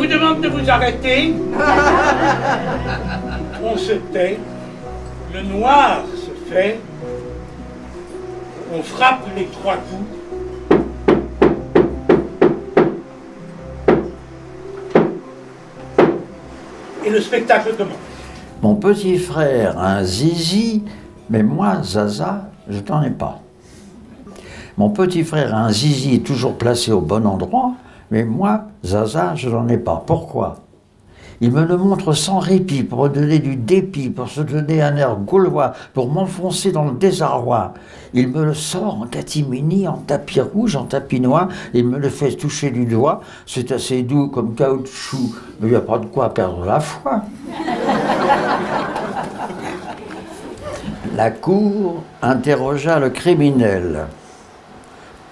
vous demande de vous arrêter. On se tait, le noir se fait, on frappe les 3 coups. Et le spectacle commence. Mon petit frère a un zizi, mais moi, Zaza, je n'en ai pas. Mon petit frère a un zizi toujours placé au bon endroit, mais moi, Zaza, je n'en ai pas. Pourquoi? Il me le montre sans répit pour me donner du dépit, pour se donner un air gaulois, pour m'enfoncer dans le désarroi. Il me le sort en catimini, en tapis rouge, en tapis noir, et il me le fait toucher du doigt. C'est assez doux comme caoutchouc, mais il n'y a pas de quoi perdre la foi. La cour interrogea le criminel.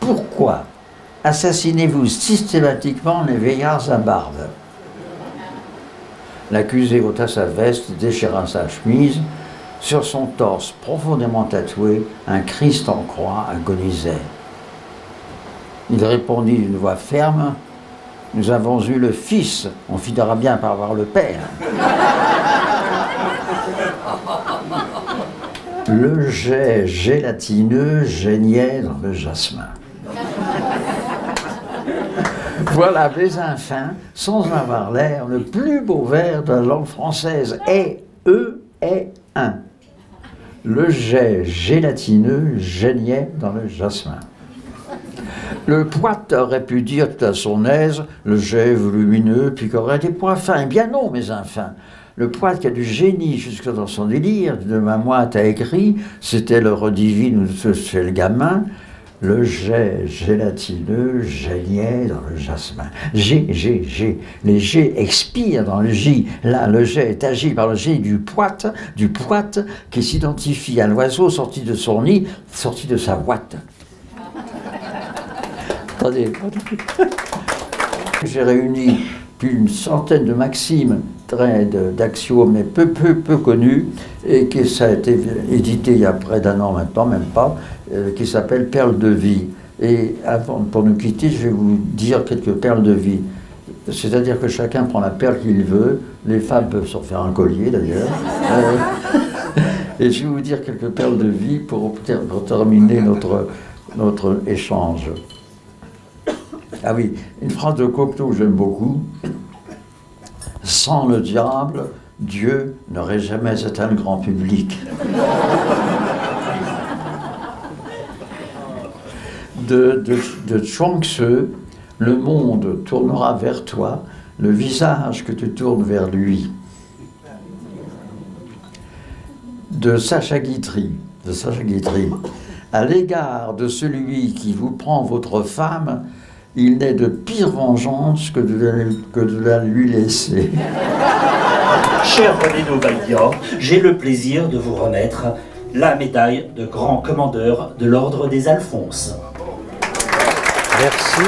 Pourquoi assassinez-vous systématiquement les vieillards à barbe? L'accusé ôta sa veste, déchira sa chemise. Sur son torse profondément tatoué, un Christ en croix agonisait. Il répondit d'une voix ferme, « Nous avons eu le Fils, on finira bien par avoir le Père. » Le jet gélatineux geignait dans le jasmin. Voilà Bézinfin, sans avoir l'air, le plus beau vers de la langue française. Et, et, un. Le jet gélatineux geignait dans le jasmin. Le poète aurait pu dire tout à son aise, le jet volumineux piquerait des points fins. Eh bien non, Bézinfin. Le poète qui a du génie jusque dans son délire, de ma moite a écrit, c'était l'heure divine chez le gamin. Le jet gélatineux geignait dans le jasmin. G. Les G expirent dans le J. Là, le jet est agi par le G du poète qui s'identifie à l'oiseau sorti de son nid, sorti de sa boîte. Attendez. J'ai réuni plus d'une centaine de maximes, d'axiomes, mais peu connus, et que ça a été édité il y a près d'1 an maintenant, même pas, qui s'appelle Perles de vie. Et avant, pour nous quitter, je vais vous dire quelques perles de vie. C'est-à-dire que chacun prend la perle qu'il veut, les femmes peuvent s'en faire un collier d'ailleurs. Et je vais vous dire quelques perles de vie pour terminer notre échange. Ah oui, une phrase de Cocteau que j'aime beaucoup. Sans le diable, Dieu n'aurait jamais éteint le grand public. De Chuang Tzu, le monde tournera vers toi, le visage que tu tournes vers lui. De Sacha Guitry, à l'égard de celui qui vous prend votre femme, il n'est de pire vengeance que de la lui laisser. Cher René Daubaïa, j'ai le plaisir de vous remettre la médaille de grand commandeur de l'ordre des Alphonses. Merci.